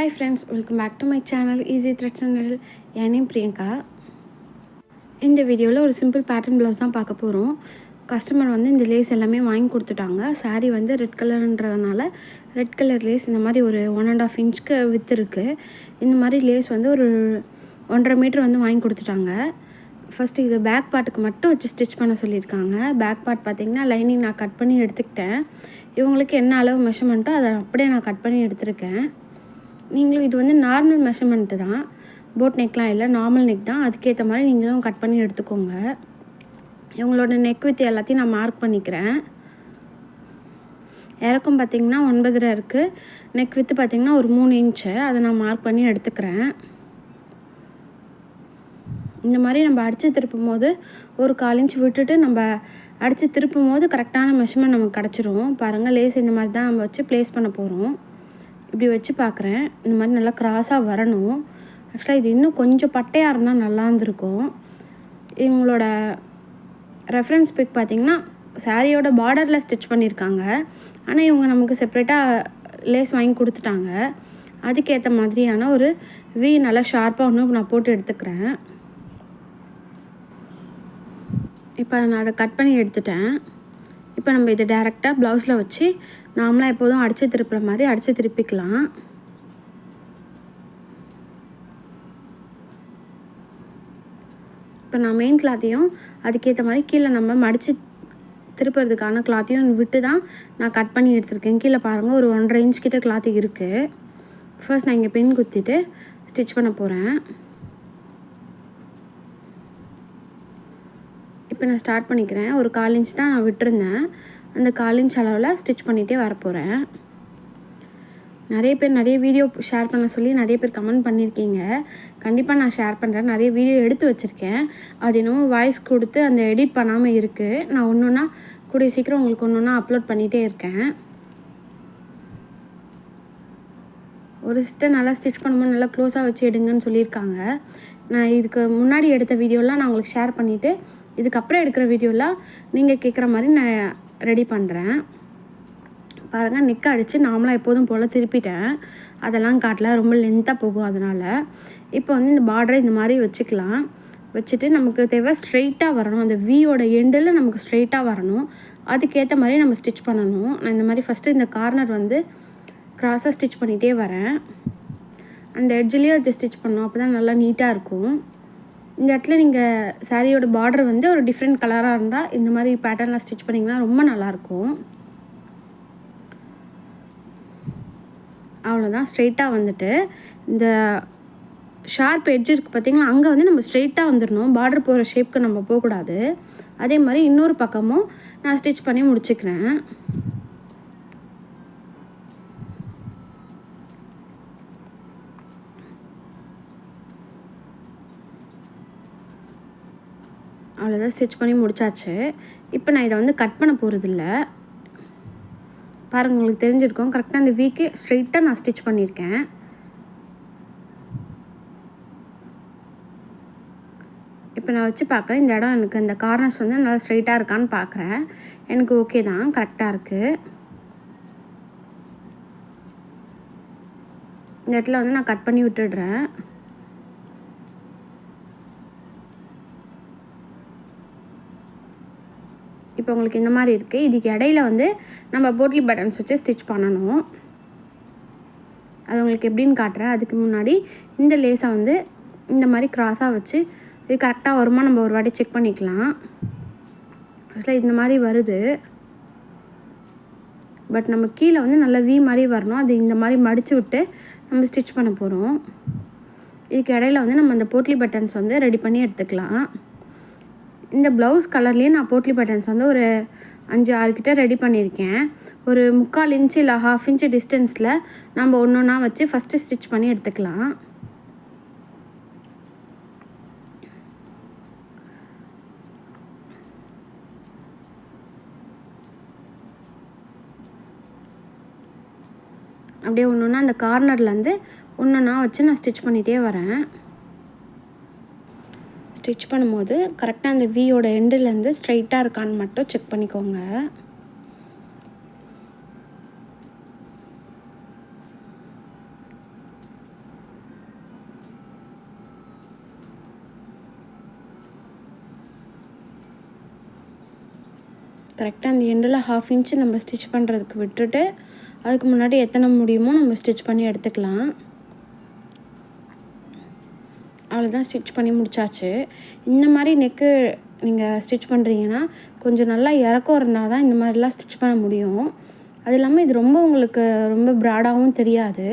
Hi friends, welcome back to my channel Easy Threads and Needle. N name Priyanka. இந்த வீடியோவில் ஒரு simple pattern blouse தான் பார்க்க போகிறோம். கஸ்டமர் வந்து இந்த லேஸ் எல்லாமே வாங்கி கொடுத்துட்டாங்க. சாரீ வந்து ரெட் கலர்ன்றதுனால ரெட் கலர் லேஸ் இந்த மாதிரி ஒரு 1.5 இன்ச்சுக்கு வித்து இருக்குது. இந்த மாதிரி லேஸ் வந்து ஒரு 1.5 மீட்டர் வந்து வாங்கி கொடுத்துட்டாங்க. ஃபஸ்ட்டு இது பேக் பார்ட்டுக்கு மட்டும் வச்சு ஸ்டிச் பண்ண சொல்லியிருக்காங்க. பேக் பார்ட் பார்த்திங்கன்னா லைனிங் நான் கட் பண்ணி எடுத்துக்கிட்டேன். இவங்களுக்கு என்ன அளவு மெஷர்மெண்ட்டோ அதை அப்படியே நான் கட் பண்ணி எடுத்திருக்கேன். நீங்களும் இது வந்து நார்மல் மெஷர்மெண்ட்டு தான், போட் நெக்லாம் இல்லை, நார்மல் நெக் தான். அதுக்கேற்ற மாதிரி நீங்களும் கட் பண்ணி எடுத்துக்கோங்க. இவங்களோட நெக் வித் எல்லாத்தையும் நான் மார்க் பண்ணிக்கிறேன். இறக்கம் பார்த்திங்கன்னா 9.5 இருக்குது. நெக் வித்து பார்த்திங்கன்னா ஒரு 3 இன்ச்சு. அதை நான் மார்க் பண்ணி எடுத்துக்கிறேன். இந்த மாதிரி நம்ம அடித்து திருப்பும் போது ஒரு 1/4 இன்ச் விட்டுட்டு நம்ம அடித்து திருப்பும் போது கரெக்டான மெஷர்மெண்ட் நமக்கு கிடச்சிரும். பாருங்கள், லேஸ் இந்த மாதிரி தான் நம்ம வச்சு ப்ளேஸ் பண்ண போகிறோம். இப்படி வச்சு பார்க்குறேன். இந்த மாதிரி நல்லா க்ராஸாக வரணும். ஆக்சுவலாக இது இன்னும் கொஞ்சம் பட்டையாக இருந்தால் நல்லா இருந்திருக்கும். இவங்களோட ரெஃபரன்ஸ் பிக் பார்த்திங்கன்னா சாரியோட பார்டரில் ஸ்டிச் பண்ணியிருக்காங்க. ஆனால் இவங்க நமக்கு செப்ரேட்டாக லேஸ் வாங்கி கொடுத்துட்டாங்க. அதுக்கேற்ற மாதிரியான ஒரு வி நல்லா ஷார்ப்பாக ஒன்று நான் போட்டு எடுத்துக்கிறேன். இப்போ நான் அதை கட் பண்ணி எடுத்துட்டேன். இப்போ நம்ம இதை டேரெக்டாக ப்ளவுஸில் வச்சு நார்மலாக எப்போதும் அடித்து திருப்புற மாதிரி அடித்து திருப்பிக்கலாம். இப்போ நான் மெயின் கிளாத்தையும் அதுக்கேற்ற மாதிரி கீழே நம்ம மடித்து திருப்புறதுக்கான கிளாத்தையும் விட்டு தான் நான் கட் பண்ணி எடுத்துருக்கேன். கீழே பாருங்கள், ஒரு 1.5 இன்ச் கிட்ட கிளாத்து இருக்குது. ஃபர்ஸ்ட் நான் இங்கே பின் குத்திட்டு ஸ்டிச் பண்ண போகிறேன். இப்போ நான் ஸ்டார்ட் பண்ணிக்கிறேன். ஒரு 1/4 இன்ச் தான் நான் விட்டுருந்தேன். அந்த 1/4 இன்ச் அளவில் ஸ்டிச் பண்ணிகிட்டே வரப்போகிறேன். நிறைய பேர் நிறைய வீடியோ ஷேர் பண்ண சொல்லி நிறைய பேர் கமெண்ட் பண்ணியிருக்கீங்க. கண்டிப்பாக நான் ஷேர் பண்ணுறேன். நிறைய வீடியோ எடுத்து வச்சுருக்கேன். அது இன்னும் வாய்ஸ் கொடுத்து அந்த எடிட் பண்ணாமல் இருக்குது. நான் ஒன்று ஒன்றா கூடிய சீக்கிரம் உங்களுக்கு ஒன்று ஒன்றா அப்லோட் பண்ணிகிட்டே இருக்கேன். ஒரு சிஸ்டர் நல்லா ஸ்டிச் பண்ணும்போது நல்லா க்ளோஸாக வச்சு எடுங்கன்னு சொல்லியிருக்காங்க. நான் இதுக்கு முன்னாடி எடுத்த வீடியோலாம் நான் உங்களுக்கு ஷேர் பண்ணிவிட்டு இதுக்கப்புறம் எடுக்கிற வீடியோலாம் நீங்கள் கேட்குற மாதிரி நான் ரெடி பண்ணுறேன். பாருங்கள், நெக் அடித்து நார்மலாக எப்போதும் போல் திருப்பிட்டேன். அதெல்லாம் காட்டல, ரொம்ப லென்த்தாக போகும். அதனால் இப்போ வந்து இந்த பார்டரை இந்த மாதிரி வச்சுக்கலாம். வச்சுட்டு நமக்கு தேவை ஸ்ட்ரெயிட்டாக வரணும். அந்த வியோட எண்டில் நமக்கு ஸ்ட்ரெயிட்டாக வரணும். அதுக்கேற்ற மாதிரி நம்ம ஸ்டிச் பண்ணணும். நான் இந்த மாதிரி ஃபஸ்ட்டு இந்த கார்னர் வந்து க்ராஸாக ஸ்டிச் பண்ணிகிட்டே வரேன். அந்த எட்ஜ்லேயே வச்சு ஸ்டிச் பண்ணணும். அப்போ தான் நல்லா நீட்டாக இருக்கும். இந்த இடத்துல நீங்கள் சாரியோட பார்டர் வந்து ஒரு டிஃப்ரெண்ட் கலராக இருந்தால் இந்த மாதிரி பேட்டர்னில் ஸ்டிச் பண்ணிங்கன்னா ரொம்ப நல்லாயிருக்கும். அவ்வளோதான், ஸ்ட்ரெயிட்டாக வந்துட்டு இந்த ஷார்ப் எட்ஜ் இருக்குது பார்த்திங்களா, அங்கே வந்து நம்ம ஸ்ட்ரெயிட்டாக வந்துடணும். பார்டர் போகிற ஷேப்புக்கு நம்ம போகக்கூடாது. அதே மாதிரி இன்னொரு பக்கமும் நான் ஸ்டிச் பண்ணி முடிச்சுக்கிறேன். அவ்வளோதான், ஸ்டிச் பண்ணி முடிச்சாச்சு. இப்போ நான் இதை வந்து கட் பண்ண போகிறதில்ல. பாருங்கள், உங்களுக்கு தெரிஞ்சிருக்கும். கரெக்டாக அந்த வீக்கு ஸ்ட்ரெயிட்டாக நான் ஸ்டிச் பண்ணியிருக்கேன். இப்போ நான் வச்சு பார்க்குறேன். இந்த இடம் எனக்கு இந்த கார்னர்ஸ் வந்து நல்லா ஸ்ட்ரெயிட்டாக இருக்கான்னு பார்க்குறேன். எனக்கு ஓகே தான், கரெக்டாக இருக்குது. இந்த இடத்துல வந்து நான் கட் பண்ணி விட்டுடுறேன். இப்போ உங்களுக்கு இந்த மாதிரி இருக்குது. இதுக்கு இடையில வந்து நம்ம போட்லி பட்டன்ஸ் வச்சு ஸ்டிச் பண்ணணும். அது உங்களுக்கு எப்படின்னு காட்டுறேன். அதுக்கு முன்னாடி இந்த லேஸை வந்து இந்த மாதிரி க்ராஸாக வச்சு இது கரெக்டாக வருமா நம்ம ஒரு வாட்டி செக் பண்ணிக்கலாம். ஆக்சுவலாக இந்த மாதிரி வருது. பட் நம்ம கீழே வந்து நல்லா வி மாதிரி வரணும். அது இந்த மாதிரி மடித்து விட்டு நம்ம ஸ்டிச் பண்ண போகிறோம். இதுக்கு இடையில வந்து நம்ம அந்த போட்லி பட்டன்ஸ் வந்து ரெடி பண்ணி எடுத்துக்கலாம். இந்த ப்ளவுஸ் கலர்லேயே நான் போட்லி பட்டன்ஸ் வந்து ஒரு 5-6 கிட்ட ரெடி பண்ணியிருக்கேன். ஒரு 3/4 இன்ச்சு இல்லை 1/2 இன்ச்சு டிஸ்டன்ஸில் நம்ம ஒன்று ஒன்றா வச்சு ஃபஸ்ட்டு ஸ்டிச் பண்ணி எடுத்துக்கலாம். அப்படியே ஒன்று ஒன்றா அந்த கார்னர்லேருந்து ஒன்று ஒன்றா வச்சு நான் ஸ்டிச் பண்ணிகிட்டே வரேன். ஸ்டிச் பண்ணும்போது கரெக்டாக அந்த வியோட எண்டுலேருந்து ஸ்ட்ரைட்டாக இருக்கான்னு மட்டும் செக் பண்ணிக்கோங்க. கரெக்டாக அந்த எண்டில் 1/2 இன்ச்சு நம்ம ஸ்டிச் பண்ணுறதுக்கு விட்டுட்டு அதுக்கு முன்னாடி எத்தனை முடியுமோ நம்ம ஸ்டிச் பண்ணி எடுத்துக்கலாம். அவ்வளோதான், ஸ்டிச் பண்ணி முடிச்சாச்சு. இந்த மாதிரி நெக்கு நீங்கள் ஸ்டிச் பண்ணுறீங்கன்னா கொஞ்சம் நல்லா இறக்கம் இருந்தால் தான் இந்த மாதிரிலாம் ஸ்டிச் பண்ண முடியும். அது இல்லாமல் இது ரொம்ப உங்களுக்கு ரொம்ப ப்ராடாகவும் தெரியாது,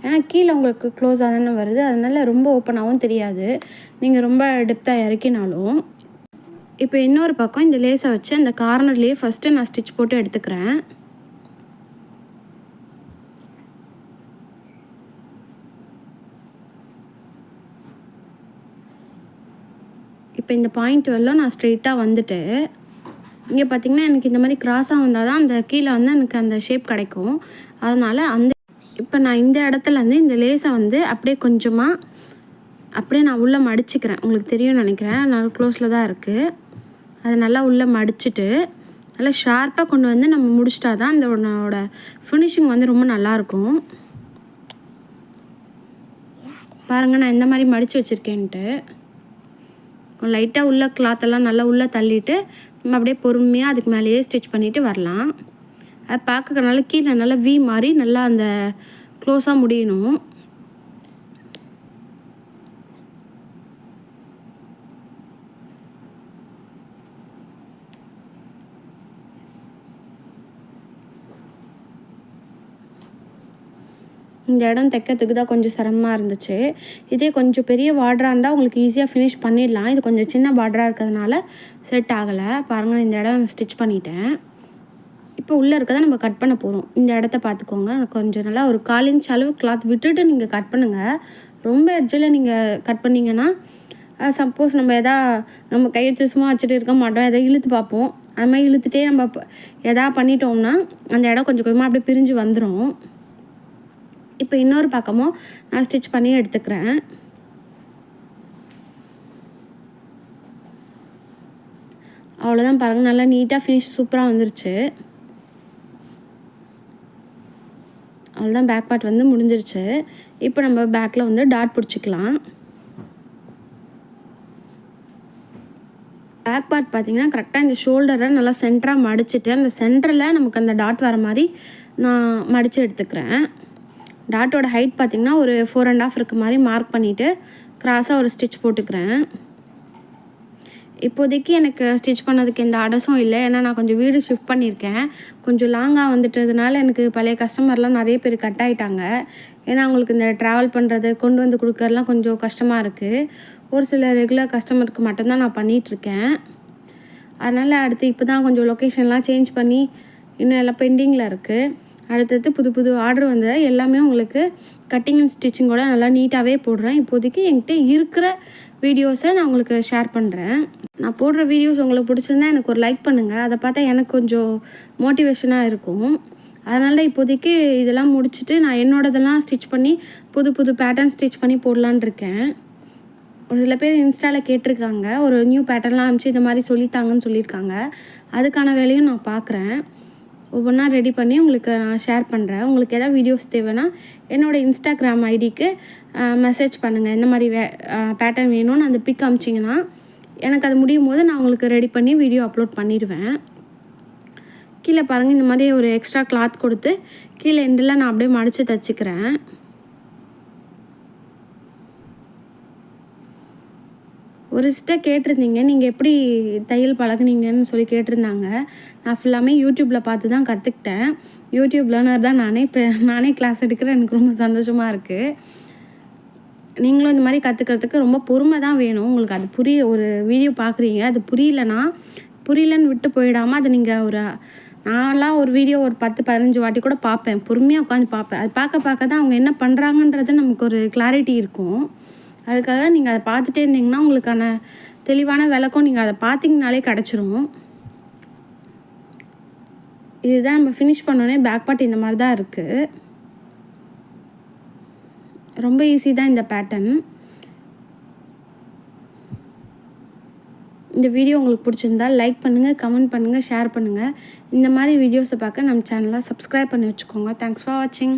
ஏன்னா கீழே உங்களுக்கு க்ளோஸாக தானே வருது, அதனால ரொம்ப ஓப்பனாகவும் தெரியாது நீங்கள் ரொம்ப டெப்த்தாக இறக்கினாலும். இப்போ இன்னொரு பக்கம் இந்த லேஸை வச்சு அந்த கார்னர்லேயே ஃபஸ்ட்டு நான் ஸ்டிச் போட்டு எடுத்துக்கிறேன். இப்போ இந்த பாயிண்ட் எல்லாம் நான் ஸ்ட்ரெயிட்டாக வந்துட்டு இங்கே பார்த்திங்கன்னா எனக்கு இந்த மாதிரி க்ராஸாக வந்தால் தான் அந்த கீழே வந்து எனக்கு அந்த ஷேப் கிடைக்கும். அதனால் இப்போ நான் இந்த இடத்துலேருந்து இந்த லேஸை வந்து அப்படியே கொஞ்சமாக அப்படியே நான் உள்ளே மடிச்சுக்கிறேன். உங்களுக்கு தெரியும்னு நினைக்கிறேன், நல்லா க்ளோஸில் தான் இருக்குது. அதை நல்லா உள்ளே மடிச்சுட்டு நல்லா ஷார்ப்பாக கொண்டு வந்து நம்ம முடிச்சிட்டா தான் அதோட ஃபினிஷிங் வந்து ரொம்ப நல்லாயிருக்கும். பாருங்கள் நான் எந்த மாதிரி மடித்து வச்சுருக்கேன்ட்டு. லைட்டாக உள்ள கிளாத்தெல்லாம் நல்லா உள்ளே தள்ளிட்டு நம்ம அப்படியே பொறுமையாக அதுக்கு மேலேயே ஸ்டிச் பண்ணிவிட்டு வரலாம். அது பார்க்கறதுனால கீழே நல்லா வி மாதிரி நல்லா அந்த க்ளோஸாக முடியணும். இந்த இடம் தைக்கிறதுக்கு தான் கொஞ்சம் சிரமமாக இருந்துச்சு. இதே கொஞ்சம் பெரிய பார்டராக இருந்தால் உங்களுக்கு ஈஸியாக ஃபினிஷ் பண்ணிடலாம். இது கொஞ்சம் சின்ன பார்டராக இருக்கிறதுனால செட் ஆகலை. பாருங்கள் இந்த இடம் ஸ்டிச் பண்ணிட்டேன். இப்போ உள்ளே இருக்கதை நம்ம கட் பண்ண போகிறோம். இந்த இடத்த பார்த்துக்கோங்க, கொஞ்சம் நல்லா ஒரு 1/4 இன்ச் அளவு கிளாத் விட்டுட்டு நீங்கள் கட் பண்ணுங்கள். ரொம்ப எட்ஜில் நீங்கள் கட் பண்ணிங்கன்னா சப்போஸ் நம்ம நம்ம கையை சும்மா வச்சுட்டு இருக்க மாட்டோம், எதை இழுத்து பார்ப்போம். அது மாதிரி இழுத்துட்டே நம்ம பண்ணிட்டோம்னா அந்த இடம் கொஞ்சம் கொஞ்சமாக அப்படியே பிரிஞ்சு வந்துடும். இப்போ இன்னொரு பக்கமும் நான் ஸ்டிச் பண்ணி எடுத்துக்கிறேன். அவ்வளோதான், பாருங்கள் நல்லா நீட்டாக ஃபினிஷ் சூப்பராக வந்துருச்சு. அவ்வளோதான், பேக் பார்ட் வந்து முடிஞ்சிருச்சு. இப்போ நம்ம பேக்கில் வந்து டாட் பிடிச்சிக்கலாம். பேக் பார்ட் பார்த்திங்கன்னா கரெக்டாக இந்த ஷோல்டரை நல்லா சென்டராக மடிச்சுட்டு அந்த சென்டரில் நமக்கு அந்த டாட் வர மாதிரி நான் மடித்து எடுத்துக்கிறேன். டாட்டோட ஹைட் பார்த்திங்கன்னா ஒரு 4.5 இருக்க மாதிரி மார்க் பண்ணிவிட்டு க்ராஸாக ஒரு ஸ்டிச் போட்டுக்கிறேன். இப்போதைக்கு எனக்கு ஸ்டிச் பண்ணதுக்கு எந்த அடசும் இல்லை, ஏன்னா நான் கொஞ்சம் வீடு ஷிஃப்ட் பண்ணியிருக்கேன். கொஞ்சம் லாங்காக வந்துட்டதுனால எனக்கு பழைய கஸ்டமர்லாம் நிறைய பேர் கட் ஆகிட்டாங்க. ஏன்னா அவங்களுக்கு இந்த ட்ராவல் பண்ணுறது கொண்டு வந்து கொடுக்கறதுலாம் கொஞ்சம் கஷ்டமாக இருக்குது. ஒரு சில ரெகுலர் கஸ்டமருக்கு மட்டும்தான் நான் பண்ணிகிட்ருக்கேன். அதனால் அடுத்து இப்போ தான் கொஞ்சம் லொக்கேஷன்லாம் சேஞ்ச் பண்ணி இன்னும் எல்லாம் பெண்டிங்கில் இருக்குது. அடுத்தடுத்து புது புது ஆர்டர் வந்து எல்லாமே உங்களுக்கு கட்டிங் அண்ட் ஸ்டிச்சிங்கோட நல்லா நீட்டாகவே போடுறேன். இப்போதைக்கு என்கிட்ட இருக்கிற வீடியோஸை நான் உங்களுக்கு ஷேர் பண்ணுறேன். நான் போடுற வீடியோஸ் உங்களுக்கு பிடிச்சிருந்தா எனக்கு ஒரு லைக் பண்ணுங்கள், அதை பார்த்தா எனக்கு கொஞ்சம் மோட்டிவேஷனாக இருக்கும். அதனால இப்போதைக்கு இதெல்லாம் முடிச்சுட்டு நான் என்னோடதெல்லாம் ஸ்டிச் பண்ணி புது புது பேட்டர்ன் ஸ்டிச் பண்ணி போடலான் இருக்கேன். ஒரு சில பேர் இன்ஸ்டாவில் கேட்டிருக்காங்க, ஒரு நியூ பேட்டர்ன்லாம் அனுப்பிச்சு இந்த மாதிரி சொல்லித்தாங்கன்னு சொல்லியிருக்காங்க. அதுக்கான வேலையும் நான் பார்க்குறேன். ஒவ்வொன்றா ரெடி பண்ணி உங்களுக்கு நான் ஷேர் பண்ணுறேன். உங்களுக்கு எதாவது வீடியோஸ் தேவைன்னா என்னோடய இன்ஸ்டாகிராம் ஐடிக்கு மெசேஜ் பண்ணுங்கள். இந்த மாதிரி பேட்டர்ன் வேணும்னு அந்த பிக் அனுப்பிச்சிங்கன்னா எனக்கு அது முடியும் போது நான் உங்களுக்கு ரெடி பண்ணி வீடியோ அப்லோட் பண்ணிடுவேன். கீழே பாருங்கள் இந்த மாதிரி ஒரு எக்ஸ்ட்ரா கிளாத் கொடுத்து கீழே எண்டில் நான் அப்படியே மடித்து தைச்சிக்கிறேன். ஒரு சிஸ்டர் கேட்டிருந்தீங்க, நீங்கள் எப்படி தையல் பழகுனீங்கன்னு சொல்லி கேட்டிருந்தாங்க. நான் ஃபுல்லாமே யூடியூப்பில் பார்த்து தான் கற்றுக்கிட்டேன். யூடியூப் லேர்னர் தான் நானே. இப்போ நானே கிளாஸ் எடுக்கிறேன், எனக்கு ரொம்ப சந்தோஷமாக இருக்குது. நீங்களும் இந்த மாதிரி கற்றுக்கிறதுக்கு ரொம்ப பொறுமை தான் வேணும். உங்களுக்கு அது ஒரு வீடியோ பார்க்குறீங்க, அது புரியலன்னு விட்டு போயிடாமல் அதை நீங்கள் நான்லாம் ஒரு வீடியோ ஒரு 10-15 வாட்டி கூட பார்ப்பேன், பொறுமையாக உட்காந்து பார்ப்பேன். அது பார்க்க தான் அவங்க என்ன பண்ணுறாங்கன்றது நமக்கு ஒரு கிளாரிட்டி இருக்கும். அதுக்காக நீங்கள் அதை பார்த்துட்டே இருந்தீங்கன்னா உங்களுக்கான தெளிவான விளக்கம் நீங்கள் அதை பார்த்தீங்கனாலே கிடச்சிரும். இதுதான் நம்ம ஃபினிஷ் பண்ணோன்னே பேக் பார்ட் இந்த மாதிரி தான் இருக்குது. ரொம்ப ஈஸி தான் இந்த பேட்டர்ன். இந்த வீடியோ உங்களுக்கு பிடிச்சிருந்தால் லைக் பண்ணுங்கள், கமெண்ட் பண்ணுங்கள், ஷேர் பண்ணுங்கள். இந்த மாதிரி வீடியோஸை பார்க்க நம்ம சேனலை சப்ஸ்கிரைப் பண்ணி வச்சுக்கோங்க. தேங்க்ஸ் ஃபார் வாட்சிங்.